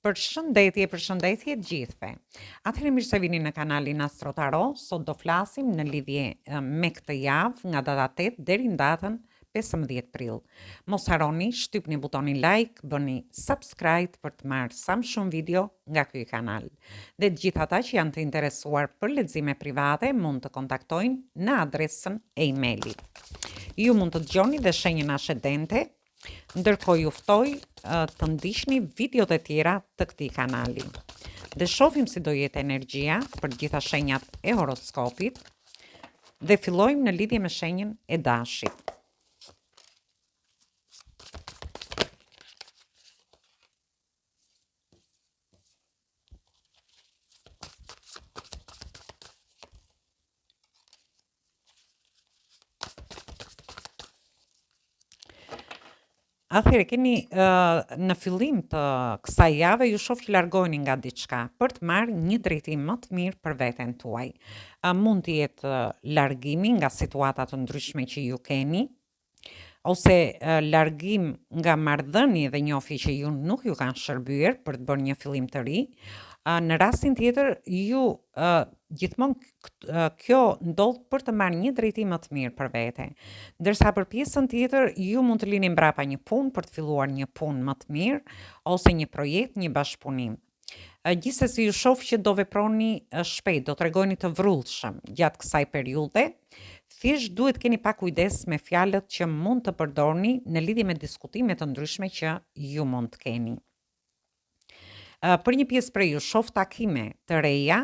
Përshëndetje të gjithëve. Atëherë mirë se vini në kanalin Astro Tarot. Sot do flasim në lidhje me këtë javë nga data 8 deri në datën 15 prill. Mos harroni shtypni butonin like, bëni subscribe për të marrë sa më shumë video nga ky kanal. Dhe të gjithë ata që janë të interesuar për lexime private mund të kontaktojnë në adresën e emailit. Ju mund të dëgjoni dhe shenjën ascendente. Ndërkohë ju ftoj të ndiqni videot e tjera të këtij kanali. Dhe shohim si do jetë energjia për gjitha shenjat e horoskopit dhe fillojmë në lidhje me shenjën e Dashit. Atëherë keni në fillim të kësaj jave ju shoh që largoheni nga diçka për të marrë një drejtim më të mirë për veten tuaj. Mund të jetë largimi nga situata të ndryshme që ju keni, ose largim nga marrëdhënie dhe njohje që ju nuk ju kanë shërbyer për të bërë një fillim të ri. Në rastin tjetër ju gjithmonë kjo ndodh për të marrë një drejtim më të mirë për vete. Ndërsa për pjesën tjetër ju mund të lini mbrapa një punë për të filluar një punë më të mirë ose një projekt, një bashkëpunim. Gjithsesi ju shoh që do veproni shpejt, do tregoni të vrullshëm gjatë kësaj periudhe. Thjesht duhet keni pak kujdes me fjalët që mund të përdorni në lidhje me diskutime të ndryshme që ju mund të keni. Për një pjesë prej ju shoh takime të reja,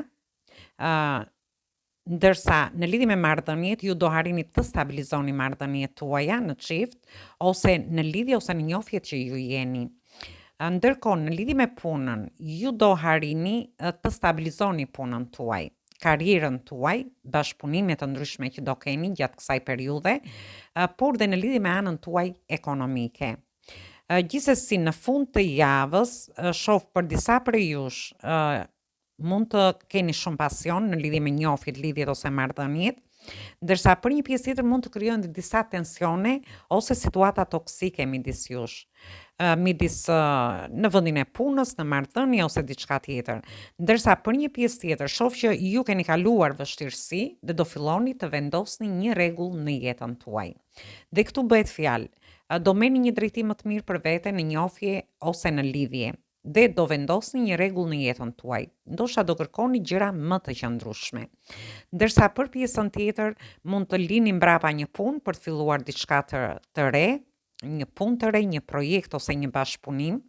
ndërsa në lidhje me marrëdhëniet ju do harrini të stabilizoni marrëdhëniet tuaja në çift ose në lidhje ose në njohjet që ju jeni. Ndërkohë në lidhje me punën ju do harrini të stabilizoni punën tuaj, karrierën tuaj, bashkëpunime të ndryshme që do keni gjatë kësaj periudhe, por dhe në lidhje me anën tuaj ekonomike. Gjithsesi në fund të javës shoh për disa prej jush mund të keni shumë pasion në lidhje me njohjet, lidhjet ose marrëdhëniet, ndërsa për një pjesë tjetër mund të krijohen disa tensione ose situata toksike midis jush. Në vendin e punës, në marrëdhënie ose diçka tjetër. Ndërsa për një pjesë tjetër shoh që ju keni kaluar vështirësi dhe do filloni të vendosni një rregull në jetën tuaj. Dhe këtu bëhet fjalë, do merrni një drejtim më të mirë për veten në njohje ose në lidhje dhe do vendosni një rregull në jetën tuaj. Ndoshta do kërkoni gjëra më të qëndrueshme. Ndërsa për pjesën tjetër mund të lini mbrapa një punë për të filluar diçka të re, një punë të re, një projekt ose një bashkëpunim.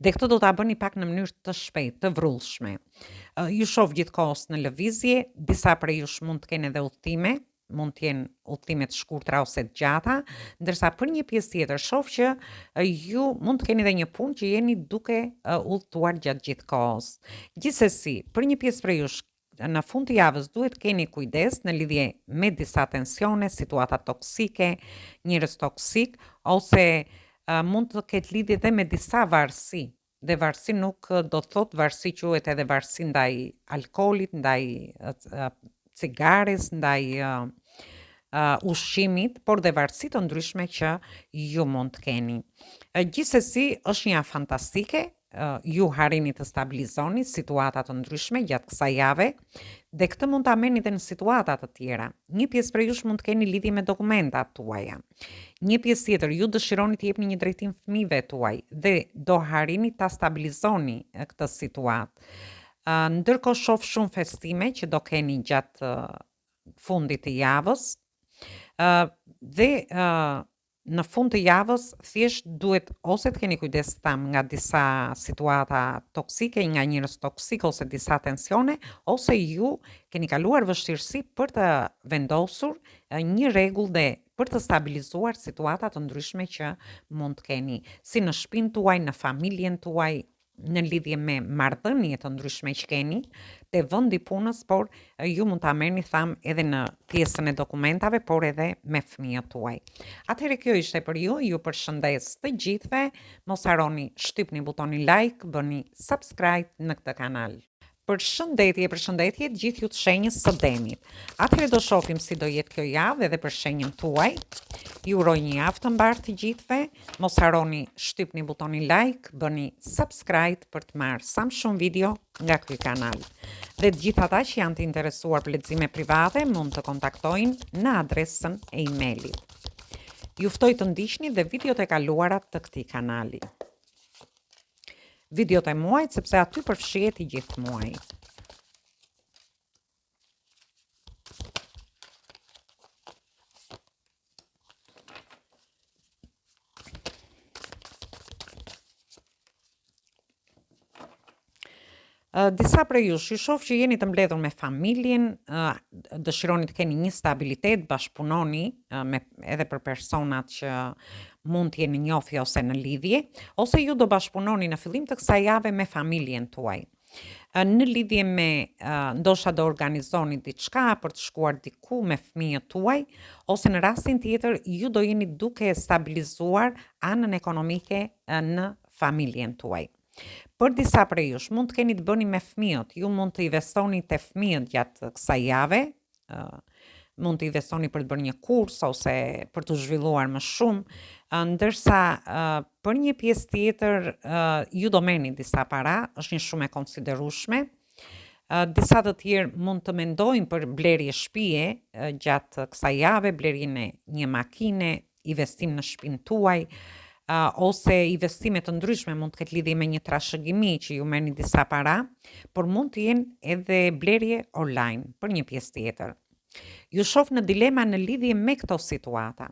Dhe këtë do ta bëni pak në mënyrë të shpejtë, të vrullshme. Ju shoh gjithkohës në lëvizje, disa prej jush mund të kenë edhe udhëtime, mund të jenë udhëtime të shkurtra ose të gjata, ndërsa për një pjesë tjetër shoh që ju mund të keni edhe një punë që jeni duke udhëtuar gjatë gjithë kohës. Gjithsesi, për një pjesë prej jush në fund të javës duhet keni kujdes në lidhje me disa tensione, situata toksike, njerëz toksik ose mund të ketë lidhje edhe me disa varësi. Dhe varësi nuk do të thotë varësi quhet edhe varësi ndaj alkoolit, ndaj cigares, ndaj ushqimit, por dhe varësi të ndryshme që ju mund të keni. Gjithsesi është një javë fantastike, ju harrini të stabilizoni situata të ndryshme gjatë kësaj jave dhe këtë mund ta merrni edhe në situata të tjera. Një pjesë prej jush mund të keni lidhje me dokumentat tuaja. Një pjesë tjetër ju dëshironi të jepni një drejtim fëmijëve tuaj dhe do harrini ta stabilizoni këtë situatë. Ndërkohë shoh shumë festime që do keni gjatë fundit të javës dhe në fund të javës thjesht duhet ose të keni kujdes nga disa situata toksike, nga njerëz toksik ose disa tensione, ose ju keni kaluar vështirësi për të vendosur një rregull dhe për të stabilizuar situata të ndryshme që mund të keni, si në shtëpinë tuaj, në familjen tuaj, në lidhje me marrëdhënie të ndryshme që keni te vendi i punës, por ju mund ta merrni edhe në pjesën e dokumentave, por edhe me fëmijët tuaj. Atëherë kjo ishte për ju përshëndes të gjithëve, mos harroni shtypni butonin like, bëni subscribe në këtë kanal. Përshëndetje, gjithë ju të shenjës së Demit. Atëherë do shohim si do jetë kjo javë edhe për shenjën tuaj. Ju uroj një javë të mbarë të gjithëve. Mos harroni shtypni butonin like, bëni subscribe për të marrë sa më shumë video nga ky kanal. Dhe të gjithë ata që janë të interesuar për lexime private mund të kontaktojnë në adresën e emailit. Ju ftoj të ndiqni dhe videot e kaluara të këtij kanali. Videot e muajit sepse aty përfshihet i gjithë muaji. Disa prej jush, ju shoh që jeni të mbledhur me familjen, dëshironi të keni një stabilitet, bashkëpunoni edhe për personat që mund të jeni njofje ose në lidhje, ose ju do bashkëpunoni në fillim të kësaj jave me familjen tuaj. Në lidhje me ndoshta do organizoni diçka për të shkuar diku me fëmijët tuaj, ose në rastin tjetër ju do jeni duke stabilizuar anën ekonomike në familjen tuaj. Për disa prej jush, mund të keni të bëni me fëmijët, ju mund të investoni te fëmijët gjatë kësaj jave, mund të investoni për të bërë një kurs ose për të zhvilluar më shumë, ndërsa për një pjesë tjetër ju do merrni disa para, është një shumë e konsiderueshme. Disa të tjerë mund të mendojnë për blerje shtëpie gjatë kësaj jave, blerjen e një makine, investim në shtëpinë tuaj, ose investime të ndryshme, mund të ketë lidhje me një trashëgimi që ju merrni disa para, por mund të jenë edhe blerje online për një pjesë tjetër. Ju shoh në dilema në lidhje me këto situata,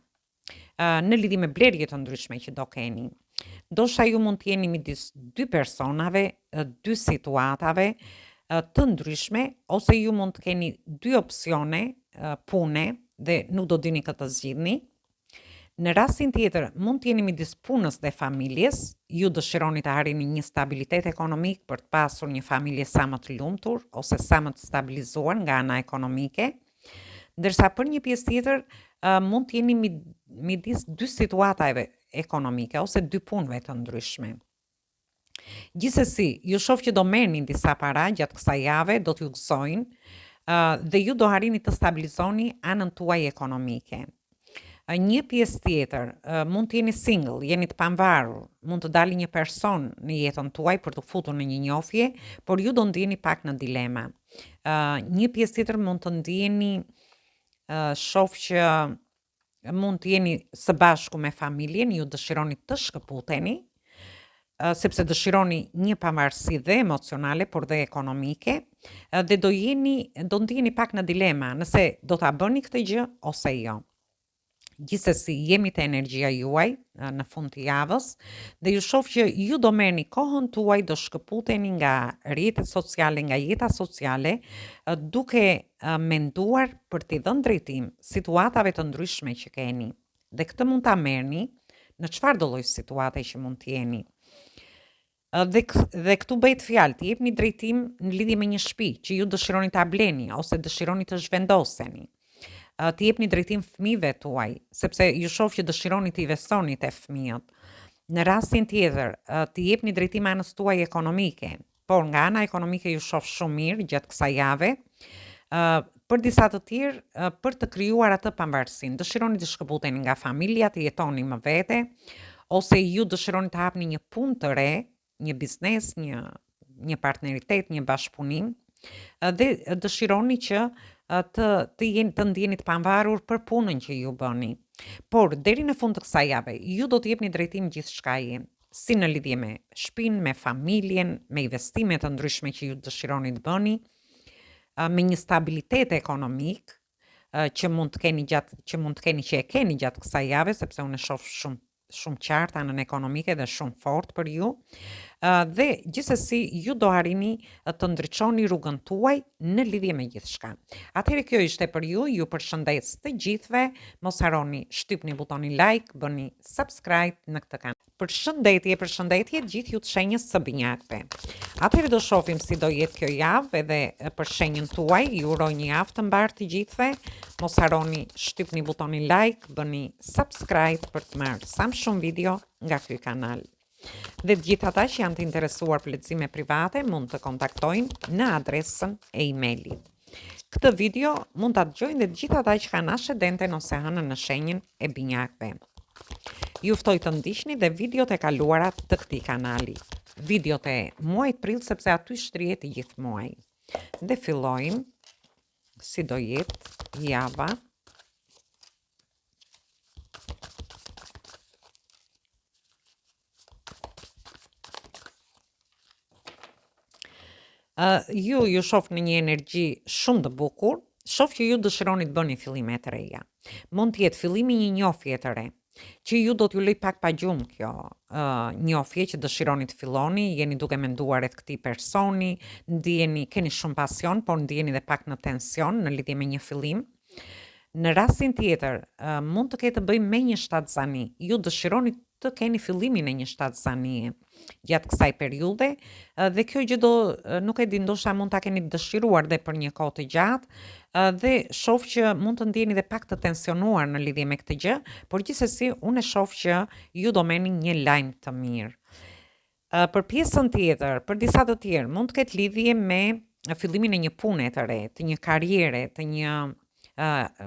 në lidhje me blerje të ndryshme që do keni. Ndoshta ju mund të jeni midis dy personave, dy situatave të ndryshme, ose ju mund të keni dy opsione pune dhe nuk do dini këtë zgjidhni. Në rastin tjetër, mund të jeni midis punës dhe familjes, ju dëshironi të arrini një stabilitet ekonomik për të pasur një familje sa më të lumtur ose sa më të stabilizuar nga ana ekonomike, ndërsa për një pjesë tjetër mund të jeni midis dy situatave ekonomike ose dy punëve të ndryshme. Gjithsesi, ju shoh që do merrni disa para gjatë kësaj jave, do t'ju gëzojnë dhe ju do arrini të stabilizoni anën tuaj ekonomike. Një pjesë tjetër, mund të jeni single, jeni të pavarur, mund të dalë një person në jetën tuaj për të futur në një njofje, por ju do ndjeni pak në dilema. Një pjesë tjetër mund të ndjeni, shoh që mund të jeni së bashku me familjen, ju dëshironi të shkëputeni, sepse dëshironi një pavarësi dhe emocionale, por dhe ekonomike, dhe do ndjeni pak në dilema, nëse do ta bëni këtë gjë ose jo. Gjithsesi, jemi te energjia juaj në fund të javës dhe ju shoh që ju do merrni kohën tuaj, do shkëputeni nga rrjetet sociale, nga jeta sociale, duke menduar për t'i dhënë drejtim situatave të ndryshme që keni. Dhe këtë mund ta merrni në çfarëdo lloj situate që mund të jeni. Dhe këtu bëhet fjalë, t'i jepni drejtim në lidhje me një shtëpi që ju dëshironi ta bleni ose dëshironi të zhvendoseni. T'i jepni drejtim fëmijëve tuaj, sepse ju shoh që dëshironi të investoni te fëmijët. Në rastin tjetër, t'i jepni drejtim anës tuaj ekonomike, por nga ana ekonomike ju shoh shumë mirë gjatë kësaj jave. Për disa të tjerë, për të krijuar atë pavarësinë, dëshironi të shkëputeni nga familja, të jetoni më vete, ose ju dëshironi të hapni një punë të re, një biznes, një partneritet, një bashkëpunim, dhe dëshironi që të ndjeni të pavarur për punën që ju bëni. Por deri në fund të kësaj jave, ju do të jepni drejtim gjithçkaje, si në lidhje me shtëpinë, me familjen, me investime të ndryshme që ju dëshironi të bëni, me një stabilitet ekonomik që mund të keni që e keni gjatë kësaj jave, sepse unë e shoh shumë qartë anën ekonomike dhe shumë fort për ju. Dhe gjithsesi ju do arrini të ndriçoni rrugën tuaj në lidhje me gjithçka. Atëherë kjo ishte për ju përshëndes të gjithëve, mos harroni shtypni butonin like, bëni subscribe në këtë kanal. Përshëndetje gjithë ju të shenjës së binjakëve. Atëherë do shohim si do jetë kjo javë edhe për shenjën tuaj, ju uroj një javë të mbarë të gjithëve, mos harroni shtypni butonin like, bëni subscribe për të marrë sa më shumë video nga ky kanal. Dhe të gjithë ata që janë të interesuar për lexime private mund të kontaktojnë në adresën e emailit. Këtë video mund ta dëgjojnë dhe të gjithë ata që kanë ascendenten ose hënën në shenjën e binjakëve. Ju ftoj të ndiqni dhe videot e kaluara të këtij kanali. Videot e muajit prill sepse aty shtrihet i gjithë muaji. Dhe fillojmë si do jetë java. Ju shoh në një energji shumë të bukur, shoh që ju dëshironi të bëni fillime të reja. Mund të jetë fillimi një njofje të re, që ju do t'ju lej pak pa gjumë kjo njofje që dëshironi të filloni, jeni duke menduar rreth këtij personi, keni shumë pasion, por ndjeni dhe pak në tension në lidhje me një fillim. Në rastin tjetër, mund të ketë të bëjë me një shtatzani. Ju dëshironi të keni fillimin e një shtatzanie gjatë kësaj periudhe dhe kjo gjë nuk e di, ndoshta mund ta keni dëshiruar dhe për një kohë të gjatë dhe shoh që mund të ndjeni dhe pak të tensionuar në lidhje me këtë gjë, por gjithsesi unë e shoh që ju do merrni një lajm të mirë. Për pjesën tjetër, për disa të tjerë, mund të ketë lidhje me fillimin e një pune të re, të një karriere, të një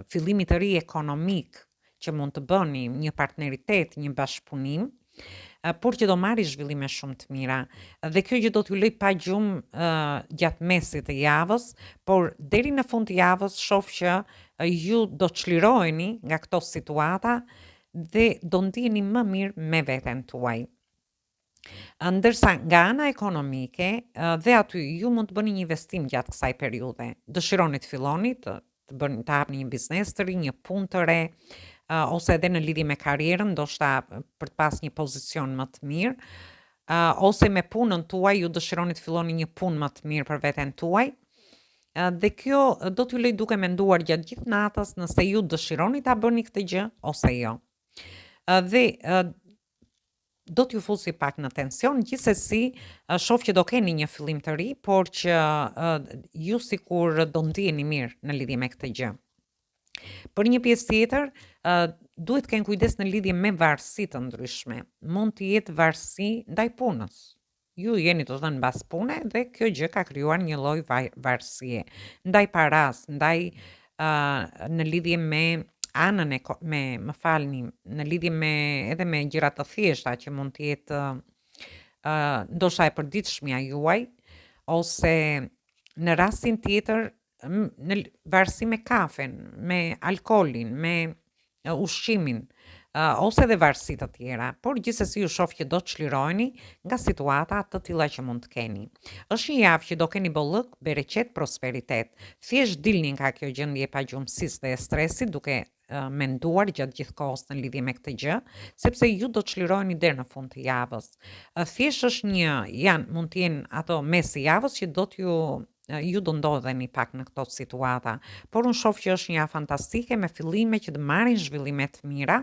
fillimi të ri ekonomik që mund të bëni, një partneritet, një bashkëpunim, por që do marrë zhvillime shumë të mira. Dhe kjo gjë do t'ju lej pa gjumë gjatë mesit të javës, por deri në fund të javës shoh që ju do çliroheni nga këto situata dhe do ndiheni më mirë me veten tuaj. Ndërsa nga ana ekonomike dhe aty ju mund të bëni një investim gjatë kësaj periudhe. Dëshironi të filloni të hapni një biznes të ri, një punë të re, ose edhe në lidhje me karrierën, ndoshta për të pas një pozicion më të mirë, ose me punën tuaj ju dëshironi të filloni një punë më të mirë për veten tuaj. Dhe kjo do t'ju lej duke menduar gjatë gjithë natës nëse ju dëshironi ta bëni këtë gjë ose jo. Dhe do t'ju fusi pak në tension, gjithsesi shoh që do keni një fillim të ri, por që ju sikur do ndiheni mirë në lidhje me këtë gjë. Për një pjesë tjetër, duhet të keni kujdes në lidhje me varësi të ndryshme. Mund të jetë varësi ndaj punës. Ju jeni të dhënë mbas pune dhe kjo gjë ka krijuar një lloj varësie ndaj paras, ndaj në lidhje me anën në lidhje edhe me gjëra të thjeshta që mund të jetë ndoshta e përditshmja juaj, ose në rastin tjetër në varësi me kafen, me alkoolin, me ushqimin, ose dhe varësi të tjera, por gjithsesi ju shoh që do të çliroheni nga situata të tilla që mund të keni. Është një javë që do keni bollëk, bereqet, prosperitet. Thjesht dilni nga kjo gjendje pa gjumësisë dhe stresit, duke menduar gjatë gjithë kohës në lidhje me këtë gjë, sepse ju do të çliroheni deri në fund të javës. Thjesht është mund të jenë ato mes të javës që ju do ndodheni pak në këto situata, por unë shoh që është një javë fantastike me fillime që të marrin zhvillime të mira,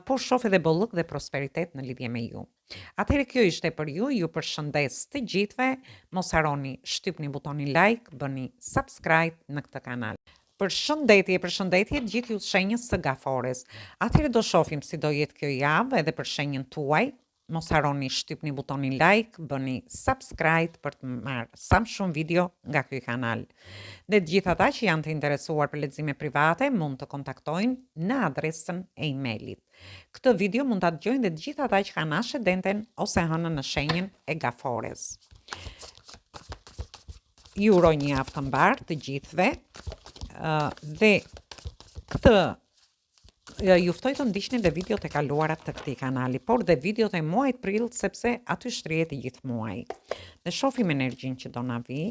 por shoh edhe bollëk dhe prosperitet në lidhje me ju. Atëherë kjo ishte për ju përshëndes të gjithëve, mos harroni shtypni butonin like, bëni subscribe në këtë kanal. Përshëndetje gjithë ju të shenjës së Gafores. Atëherë do shohim si do jetë kjo javë edhe për shenjën tuaj. Mos harroni shtypni butonin like, bëni subscribe për të marrë sa më shumë video nga ky kanal. Dhe të gjithë ata që janë të interesuar për lexime private mund të kontaktojnë në adresën e emailit. Këtë video mund ta dëgjojnë dhe të gjithë ata që kanë ascendenten ose hënën në shenjën e Gafores. Ju uroj një javë të mbarë të gjithëve dhe këtë ju ftoj të ndiqni dhe videot e kaluara të këtij kanali, por dhe videot e muajit prill sepse aty shtrihet i gjithë muaji. Dhe shohim energjinë që do na vi.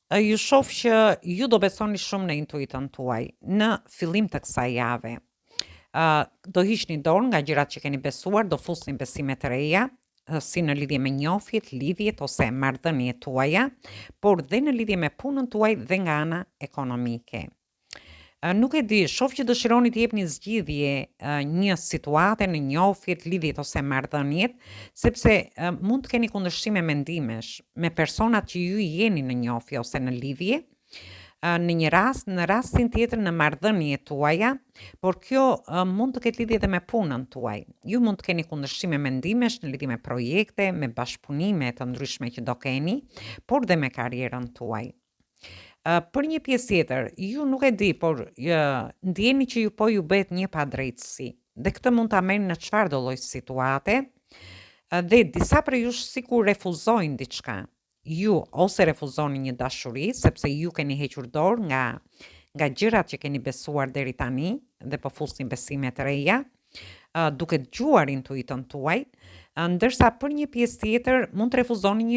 Ju shoh që ju do besoni shumë në intuitën tuaj në fillim të kësaj jave. Do hiqni dorë nga gjërat që keni besuar, do fusni besime të reja, si në lidhje me njofjet, lidhjet ose marrëdhëniet tuaja, por dhe në lidhje me punën tuaj dhe nga ana ekonomike. Nuk e di, shoh që dëshironi të jepni zgjidhje një situate në njohjet, lidhjet ose marrëdhëniet, sepse mund të keni kundërshtim mendimesh me personat që ju i jeni në njohje ose në lidhje, në një rast, në rastin tjetër në marrëdhëniet tuaja, por kjo mund të ketë lidhje edhe me punën tuaj. Ju mund të keni kundërshtime mendimesh në lidhje me projekte, me bashkëpunime të ndryshme që do keni, por dhe me karrierën tuaj. Për një pjesë tjetër, ju nuk e di, por ndjeni që ju bëhet një padrejtësi. Dhe këtë mund ta merrni në çfarëdo lloj situate, dhe disa prej jush sikur refuzojnë diçka. Ju ose refuzoni një dashuri sepse ju keni hequr dorë nga gjërat që keni besuar deri tani dhe po fusni besime të reja, duke dëgjuar intuitën tuaj, ndërsa për një pjesë tjetër mund të refuzoni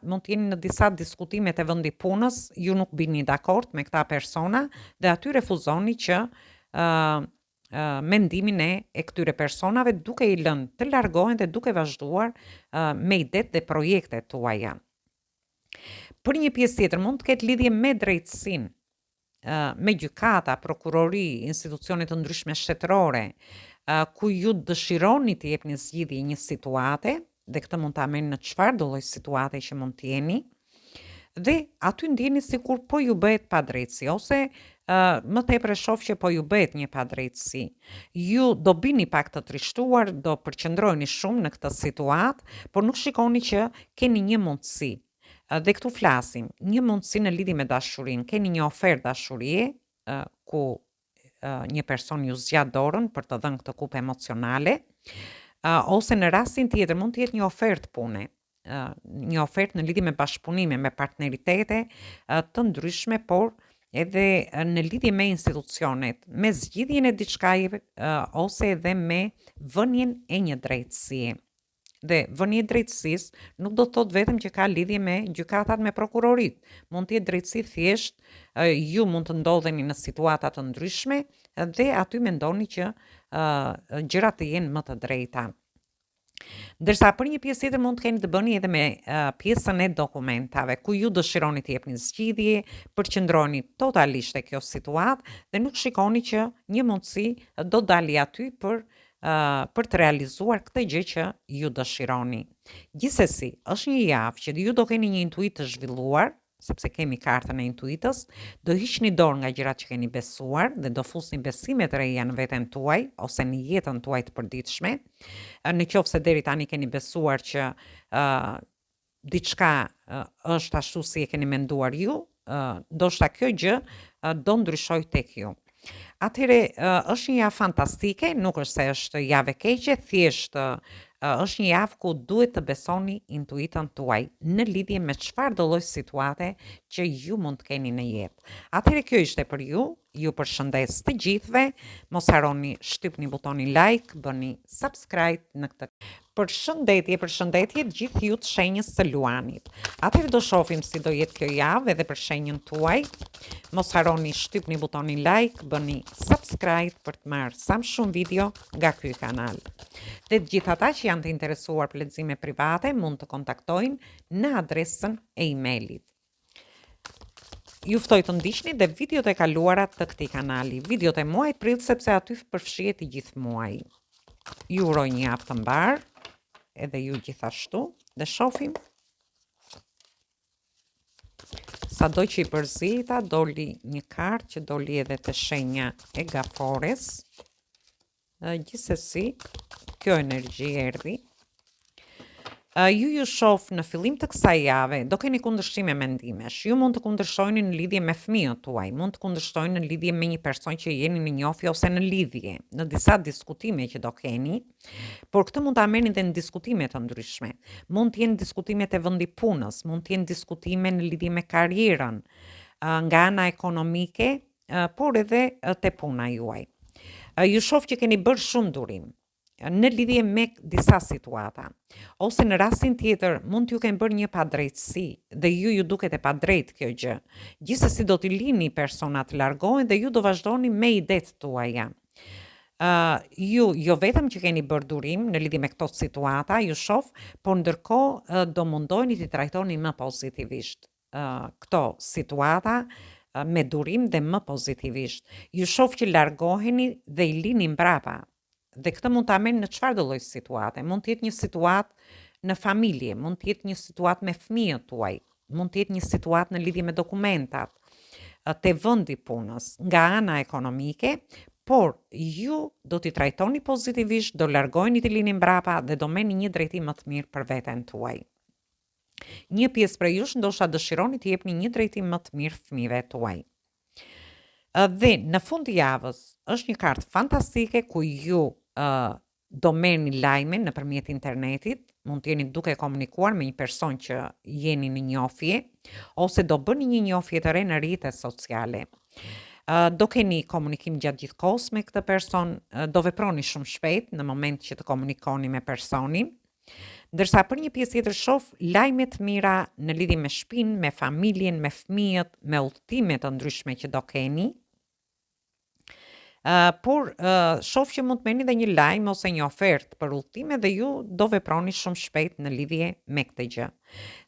mund të jeni në disa diskutime të vendit punës, ju nuk bini dakord me këta persona dhe aty refuzoni që mendimin e këtyre personave duke i lënë të largohen dhe duke vazhduar me idet dhe projektet tuaja. Për një pjesë tjetër mund të ketë lidhje me drejtësinë, me gjykata, prokurori, institucione të ndryshme shtetërore, ku ju dëshironi të jepni zgjidhje një situate, dhe këtë mund ta merrni në çfarëdo lloj situate që mund të jeni, dhe aty ndjeni sikur po ju bëhet padrejtësi ose më tepër e shoh që po ju bëhet një padrejtësi. Ju do bini pak të trishtuar, do përqendroheni shumë në këtë situatë, por nuk shikoni që keni një mundësi. Dhe këtu flasim, një mundësi në lidhje me dashurinë, keni një ofertë dashurie ku një person ju zgjat dorën për të dhënë këtë kupë emocionale, ose në rastin tjetër mund të jetë një ofertë pune, një ofertë në lidhje me bashkëpunime, me partneritete të ndryshme, por edhe në lidhje me institucionet, me zgjidhjen e diçkaje ose edhe me vënien e një drejtësie. Dhe vënia e drejtësisë nuk do të thotë vetëm që ka lidhje me gjykatat, me prokurorit. Mund të jetë drejtësi thjesht, ju mund të ndodheni në situata të ndryshme dhe aty mendoni që gjërat të jenë më të drejta. Ndërsa për një pjesë tjetër mund të keni të bëni edhe me pjesën e dokumentave, ku ju dëshironi të jepni zgjidhje, përqendroheni totalisht te kjo situatë dhe nuk shikoni që një mundësi do dali aty për të realizuar këtë gjë që ju dëshironi. Gjithsesi, është një javë që ju do keni një intuitë të zhvilluar, sepse kemi kartën e intuitës, do hiqni dorë nga gjërat që keni besuar dhe do fusni besime të reja në veten tuaj ose në jetën tuaj të përditshme. Në qoftë se deri tani keni besuar që diçka është ashtu si e keni menduar ju, ndoshta kjo gjë do ndryshojë tek ju. Atëherë është një javë fantastike, nuk është se është javë e keqe, thjesht është një javë ku duhet të besoni intuitën tuaj në lidhje me çfarëdo lloj situate që ju mund të keni në jetë. Atëherë kjo ishte për ju përshëndes të gjithëve, mos harroni shtypni butonin like, bëni subscribe në këtë. Përshëndetje gjithë ju të shenjës së Luanit. Atëherë do shohim si do jetë kjo javë edhe për shenjën tuaj. Mos harroni shtypni butonin like, bëni subscribe për të marrë sa më shumë video nga ky kanal. Dhe të gjithë ata që janë të interesuar për lexime private mund të kontaktojnë në adresën e emailit. Ju ftoj të ndiqni dhe videot e kaluara të këtij kanali, videot e muajit prill sepse aty përfshihet i gjithë muaji. Ju uroj një javë të mbar, edhe ju gjithashtu, dhe shohim. Sado që i përzita, doli një kartë që doli edhe të shenja e gafores. Gjithsesi, kjo energji erdhi. Ju shoh në fillim të kësaj jave, do keni kundërshime mendimesh. Ju mund të kundërshtojni në lidhje me fëmijët tuaj, mund të kundërshtojni në lidhje me një person që jeni në njohje ose në lidhje, në disa diskutime që do keni, por këtë mund ta merrni edhe në diskutime të ndryshme. Mund të jenë diskutime te vendi punës, mund të jenë diskutime në lidhje me karrierën, nga ana ekonomike, por edhe te puna juaj. Ju shoh që keni bërë shumë durim në lidhje me disa situata, ose në rastin tjetër mund t'ju kenë bërë një padrejtësi dhe ju duket e padrejt kjo gjë. Gjithsesi do t'i lini persona të largohen dhe ju do vazhdoni me idetë tuaja. Ju jo vetëm që keni bërë durim në lidhje me këto situata, ju shoh, por ndërkohë do mundoheni t'i trajtoni më pozitivisht këto situata, me durim dhe më pozitivisht. Ju shoh që largoheni dhe i lini mbrapa. Dhe këtë mund ta merrni në çfarëdo lloj situate. Mund të jetë një situatë në familje, mund të jetë një situatë me fëmijët tuaj, mund të jetë një situatë në lidhje me dokumentat, te vendi punës, nga ana ekonomike, por ju do t'i trajtoni pozitivisht, do largoheni t'i lini mbrapa dhe do merrni një drejtim më të mirë për veten tuaj. Një pjesë prej jush ndoshta dëshironi t'i jepni një drejtim më të mirë fëmijëve tuaj. Dhe në fund të javës është një kartë fantastike ku ju do merrni lajme nëpërmjet internetit, mund të jeni duke komunikuar me një person që jeni në njohje, ose do bëni një njohje të re në rrjetet sociale. Do keni komunikim gjatë gjithë kohës me këtë person, do veproni shumë shpejt në moment që të komunikoni me personin. Ndërsa për një pjesë tjetër shoh lajme të mira në lidhje me shtëpinë, me familjen, me fëmijët, me udhëtime të ndryshme që do keni. Por shoh që mund të merrni dhe një lajm ose një ofertë për udhëtime dhe ju do veproni shumë shpejt në lidhje me këtë gjë.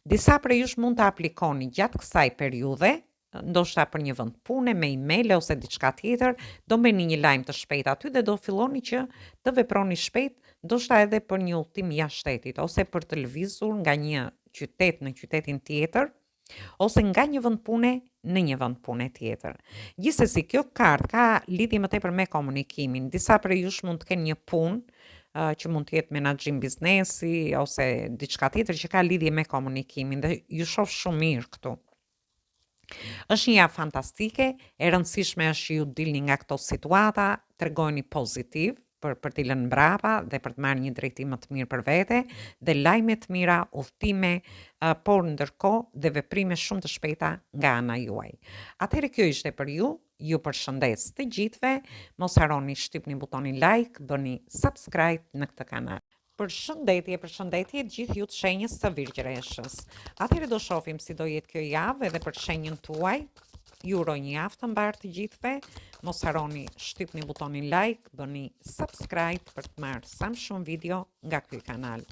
Disa prej jush mund të aplikoni gjatë kësaj periudhe, ndoshta për një vend pune, me email ose diçka tjetër, do merrni një lajm të shpejt aty dhe do filloni që të veproni shpejt, ndoshta edhe për një udhëtim jashtë shtetit ose për të lëvizur nga një qytet në qytetin tjetër, ose nga një vend pune në një vend pune tjetër. Gjithsesi, kjo kartë ka lidhje më tepër me komunikimin. Disa prej jush mund të kenë një punë që mund të jetë menaxhim biznesi ose diçka tjetër që ka lidhje me komunikimin dhe ju shoh shumë mirë këtu. Është një javë fantastike, e rëndësishme është që ju dilni nga këto situata, tregoni pozitiv për t'i lënë mbrapa dhe për të marrë një drejtim më të mirë për vete, dhe lajme të mira, udhëtime, por ndërkohë dhe veprime shumë të shpejta nga ana juaj. Atëherë kjo ishte për ju përshëndes të gjithëve, mos harroni shtypni butonin like, bëni subscribe në këtë kanal. Përshëndetje gjithë ju të shenjës së Virgjëreshës. Atëherë do shohim si do jetë kjo javë edhe për shenjën tuaj. Ju uroj një javë të mbarë të gjithëve. Mos harroni shtypni butonin like, bëni subscribe për të marrë sa më shumë video nga ky kanal.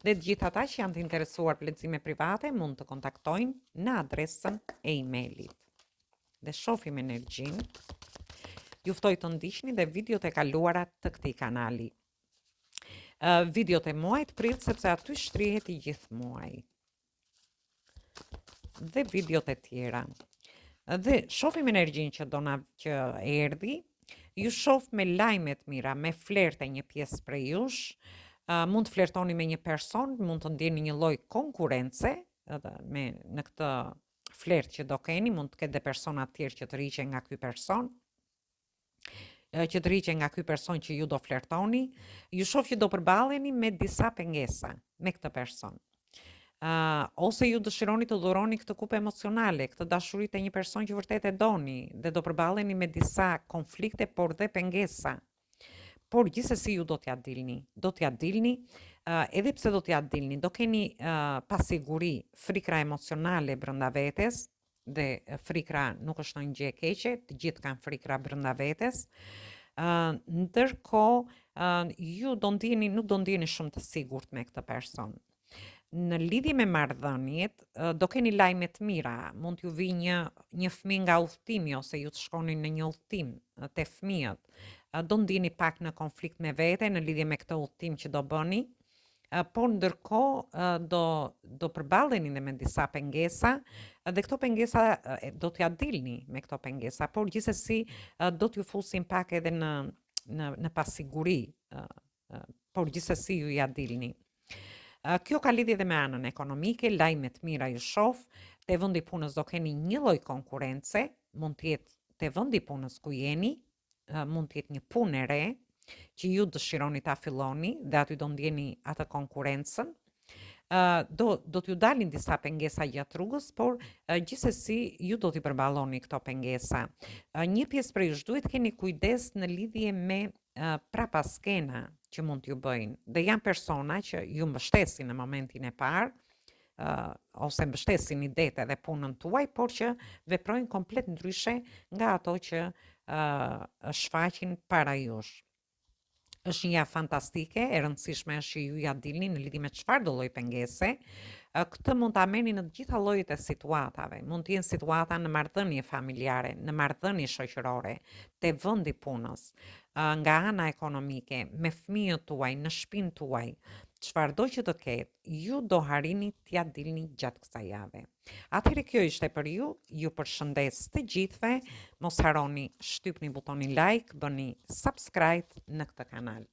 Dhe të gjithë ata që janë të interesuar për lexime private mund të kontaktojnë në adresën e emailit. Dhe shohim energjinë. Ju ftoj të ndiqni dhe videot e kaluara të këtij kanali. Videot e muajit prill sepse aty shtrihet i gjithë muaji. Dhe videot e tjera. Dhe shohim energjinë që erdhi. Ju shoh me lajme të mira, me flerte një pjesë prej jush. Mund të flertoni me një person, mund të ndjeni një lloj konkurrence në këtë flert që do keni, mund të ketë dhe persona të tjerë që të rriqen nga ky person. Që të rriqen nga ky person që ju do flertoni, ju shoh që do përballeni me disa pengesa me këtë person. Ose ju dëshironi të dhuroni këtë kupë emocionale, këtë dashuri te një person që vërtet e doni dhe do përballeni me disa konflikte por dhe pengesa. Por gjithsesi ju do t'ja dilni, edhe pse do t'ja dilni, do keni pasiguri, frikra emocionale brenda vetes, dhe frikra nuk është ndonjë gjë e keqe, të gjithë kanë frikra brenda vetes. Ndërkohë ju nuk do ndjeni shumë të sigurt me këtë person. Në lidhje me marrëdhëniet, do keni lajme të mira, mund t'ju vijë një fëmijë nga udhëtimi ose ju të shkoni në një udhëtim te fëmijët. Do ndjeni pak në konflikt me vete në lidhje me këtë udhëtim që do bëni. Por ndërkohë do përballeni me disa pengesa dhe këto pengesa do t'ja dilni me këto pengesa, por gjithsesi do t'ju fusin pak edhe në pasiguri, por gjithsesi ju ja dilni. Kjo ka lidhje edhe me anën ekonomike, lajme të mira ju shoh, te vendi i punës do keni një lloj konkurrence, mund të jetë te vendi i punës ku jeni, mund të jetë një punë e re që ju dëshironi ta filloni dhe aty do ndjeni atë konkurrencën. Do t'ju dalin disa pengesa gjatë rrugës, por gjithsesi ju do t'i përballoni këto pengesa. Një pjesë prej jush duhet keni kujdes në lidhje me prapaskena që mund t'ju bëjnë. Dhe janë persona që ju mbështesin në momentin e parë, ose mbështesin idetë dhe punën tuaj, por që veprojnë komplet ndryshe nga ato që shfaqin para jush. Është një javë fantastike, e rëndësishme është që ju ja dilni në lidhje me çfarëdo lloj pengese. Këtë mund ta merrni në të gjitha llojet e situatave. Mund të jenë situata në marrëdhënie familjare, në marrëdhënie shoqërore, te vendi punës, nga ana ekonomike, me fëmijët tuaj, në shtëpinë tuaj. Çfarëdo që të ketë, ju do harrini t'ja dilni gjatë kësaj jave. Atëherë kjo ishte për ju përshëndes të gjithëve, mos harroni shtypni butonin like, bëni subscribe në këtë kanal.